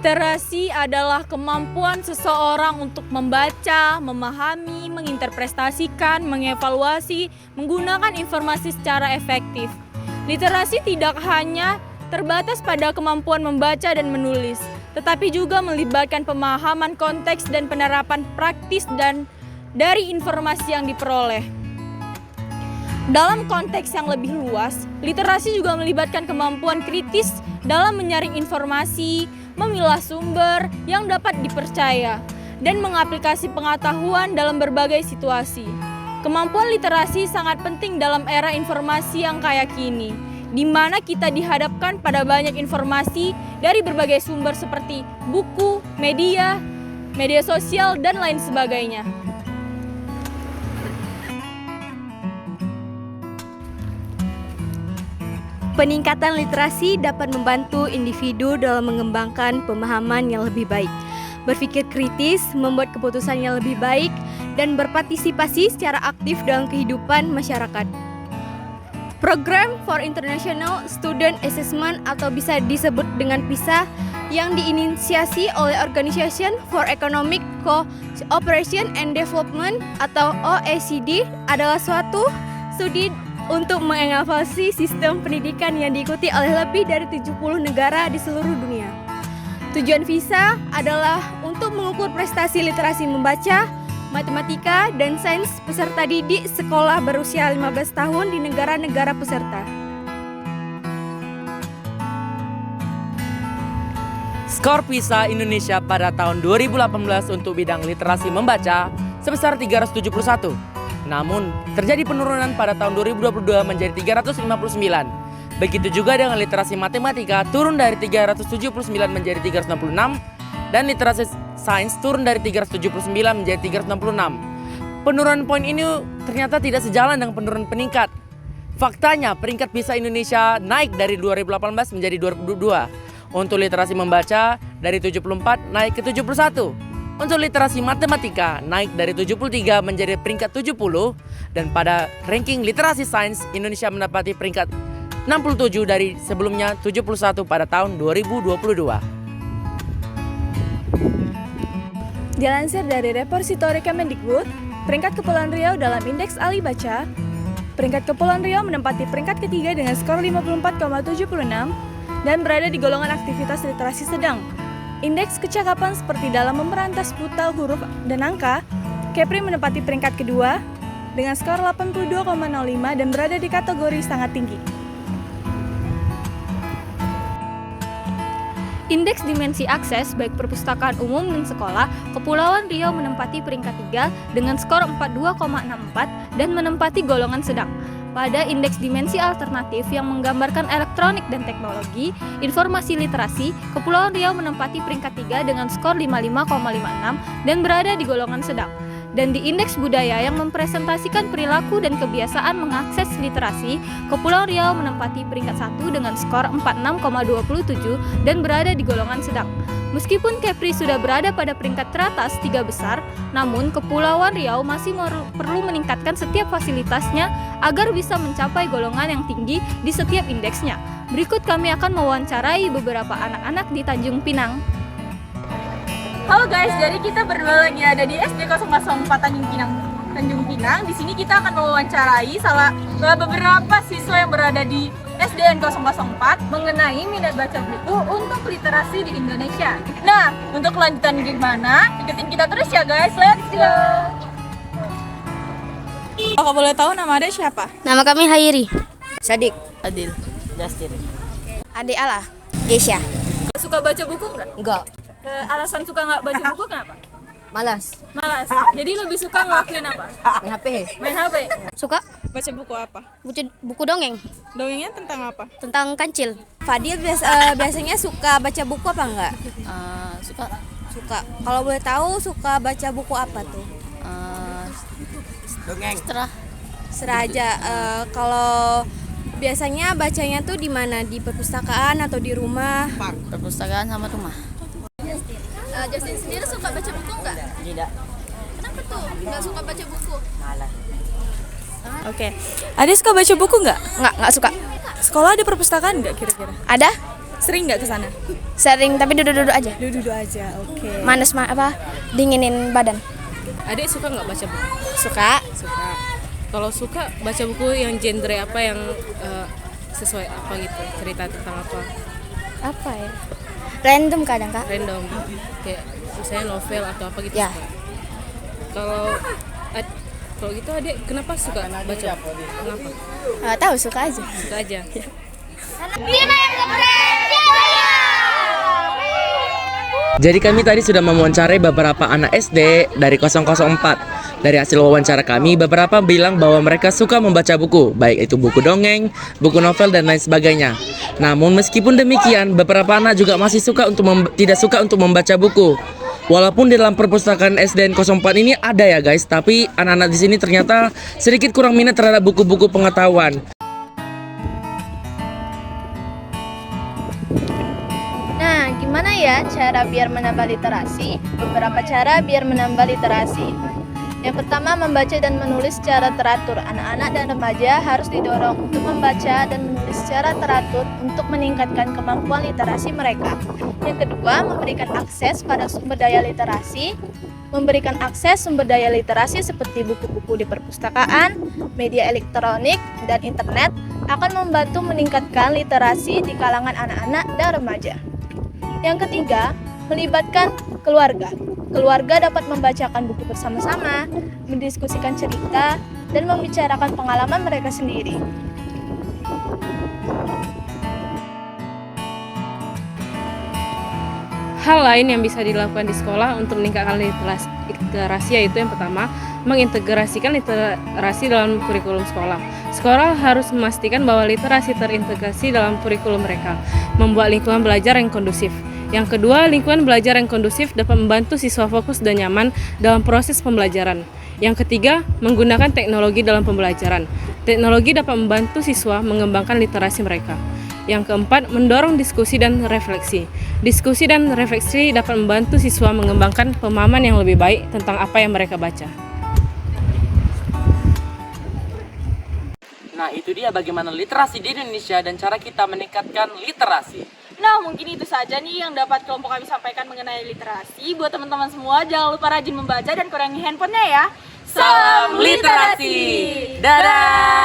Literasi adalah kemampuan seseorang untuk membaca, memahami, menginterpretasikan, mengevaluasi, menggunakan informasi secara efektif. Literasi tidak hanya terbatas pada kemampuan membaca dan menulis, tetapi juga melibatkan pemahaman konteks dan penerapan praktis dan dari informasi yang diperoleh. Dalam konteks yang lebih luas, literasi juga melibatkan kemampuan kritis dalam menyaring informasi, memilah sumber yang dapat dipercaya, dan mengaplikasi pengetahuan dalam berbagai situasi. Kemampuan literasi sangat penting dalam era informasi yang kaya kini, di mana kita dihadapkan pada banyak informasi dari berbagai sumber seperti buku, media sosial, dan lain sebagainya. Peningkatan literasi dapat membantu individu dalam mengembangkan pemahaman yang lebih baik, berpikir kritis, membuat keputusan yang lebih baik, dan berpartisipasi secara aktif dalam kehidupan masyarakat. Program for International Student Assessment atau bisa disebut dengan PISA yang diinisiasi oleh Organization for Economic Cooperation and Development atau OECD adalah suatu studi untuk mengevaluasi sistem pendidikan yang diikuti oleh lebih dari 70 negara di seluruh dunia. Tujuan PISA adalah untuk mengukur prestasi literasi membaca, matematika, dan sains peserta didik sekolah berusia 15 tahun di negara-negara peserta. Skor PISA Indonesia pada tahun 2018 untuk bidang literasi membaca sebesar 371. Namun, terjadi penurunan pada tahun 2022 menjadi 359. Begitu juga dengan literasi matematika turun dari 379 menjadi 366 dan literasi sains turun dari 379 menjadi 366. Penurunan poin ini ternyata tidak sejalan dengan penurunan peningkat. Faktanya, peringkat PISA Indonesia naik dari 2018 menjadi 2022. Untuk literasi membaca dari 74 naik ke 71. Untuk literasi matematika naik dari 73 menjadi peringkat 70 dan pada ranking literasi sains Indonesia mendapati peringkat 67 dari sebelumnya 71 pada tahun 2022. Dilansir dari repositori Kemendikbud, peringkat Kepulauan Riau dalam indeks ahli baca, peringkat Kepulauan Riau menempati peringkat ketiga dengan skor 54,76 dan berada di golongan aktivitas literasi sedang. Indeks kecakapan seperti dalam memberantas buta huruf dan angka, Kepri menempati peringkat kedua dengan skor 82,05 dan berada di kategori sangat tinggi. Indeks dimensi akses baik perpustakaan umum dan sekolah, Kepulauan Riau menempati peringkat 3 dengan skor 42,64 dan menempati golongan sedang. Pada indeks dimensi alternatif yang menggambarkan elektronik dan teknologi, informasi literasi, Kepulauan Riau menempati peringkat 3 dengan skor 55,56 dan berada di golongan sedang. Dan di indeks budaya yang mempresentasikan perilaku dan kebiasaan mengakses literasi, Kepulauan Riau menempati peringkat 1 dengan skor 46,27 dan berada di golongan sedang. Meskipun Kepri sudah berada pada peringkat teratas 3 besar, namun Kepulauan Riau masih perlu meningkatkan setiap fasilitasnya agar bisa mencapai golongan yang tinggi di setiap indeksnya. Berikut kami akan mewawancarai beberapa anak-anak di Tanjung Pinang. Halo guys, jadi kita berdua lagi ada di SD 004 Tanjung Pinang. Di sini kita akan mewawancarai beberapa siswa yang berada di SDN 004 mengenai minat baca buku untuk literasi di Indonesia. Nah, untuk kelanjutan gimana? Ikutin kita terus ya guys, let's go! Kalau boleh tahu nama Ade siapa? Nama kami Hairi. Sadik, Adil, Justin, Adik Ala. Gesya. Suka baca buku nggak? enggak, Alasan suka nggak baca buku kenapa? malas, Malas. Jadi lebih suka ngelakuin apa? main HP, Main HP? Suka Baca buku apa? buku dongeng Dongengnya tentang apa? tentang kancil. Fadil biasanya suka baca buku apa enggak? suka, Suka. Kalau boleh tahu suka baca buku apa tuh? dongeng, Serah aja. Kalau biasanya bacanya tuh di mana? Di perpustakaan atau di rumah? perpustakaan sama rumah. Justin sendiri suka baca buku enggak? Tidak, Kenapa tuh nggak suka baca buku? malas. Oke. Ade suka baca buku nggak? Nggak suka. Sekolah ada perpustakaan nggak kira-kira? Ada? Sering nggak ke sana? Sering, tapi duduk-duduk aja. Duduk aja, oke. Manas dinginin badan. Adik suka nggak baca buku? Suka. Suka. Kalau suka baca buku yang genre apa yang sesuai apa gitu? Cerita tentang apa? Apa ya? Random kadang, Kak. Random. Kayak misalnya novel atau apa gitu. Ya. Suka. Kalau gitu adik kenapa suka baca? Kenapa? Tahu suka aja. Suka aja. Jadi kami tadi sudah mewawancarai beberapa anak SD dari 004. Dari hasil wawancara kami, beberapa bilang bahwa mereka suka membaca buku, baik itu buku dongeng, buku novel, dan lain sebagainya. Namun meskipun demikian, beberapa anak juga masih suka tidak suka untuk membaca buku. Walaupun di dalam perpustakaan SDN 04 ini ada ya guys, tapi anak-anak di sini ternyata sedikit kurang minat terhadap buku-buku pengetahuan. Nah, gimana ya cara biar menambah literasi? Beberapa cara biar menambah literasi. Yang pertama, membaca dan menulis secara teratur. Anak-anak dan remaja harus didorong untuk membaca dan menulis secara teratur untuk meningkatkan kemampuan literasi mereka. Yang kedua, memberikan akses pada sumber daya literasi. Memberikan akses sumber daya literasi seperti buku-buku di perpustakaan, media elektronik, dan internet akan membantu meningkatkan literasi di kalangan anak-anak dan remaja. Yang ketiga, melibatkan keluarga. Keluarga dapat membacakan buku bersama-sama, mendiskusikan cerita, dan membicarakan pengalaman mereka sendiri. Hal lain yang bisa dilakukan di sekolah untuk meningkatkan literasi yaitu yang pertama, mengintegrasikan literasi dalam kurikulum sekolah. Sekolah harus memastikan bahwa literasi terintegrasi dalam kurikulum mereka, membuat lingkungan belajar yang kondusif. Yang kedua, lingkungan belajar yang kondusif dapat membantu siswa fokus dan nyaman dalam proses pembelajaran. Yang ketiga, menggunakan teknologi dalam pembelajaran. Teknologi dapat membantu siswa mengembangkan literasi mereka. Yang keempat, mendorong diskusi dan refleksi. Diskusi dan refleksi dapat membantu siswa mengembangkan pemahaman yang lebih baik tentang apa yang mereka baca. Nah, itu dia bagaimana literasi di Indonesia dan cara kita meningkatkan literasi. Nah, mungkin itu saja nih yang dapat kelompok kami sampaikan mengenai literasi. Buat teman-teman semua, jangan lupa rajin membaca dan kurangi handphonenya ya. Salam literasi. Dadah.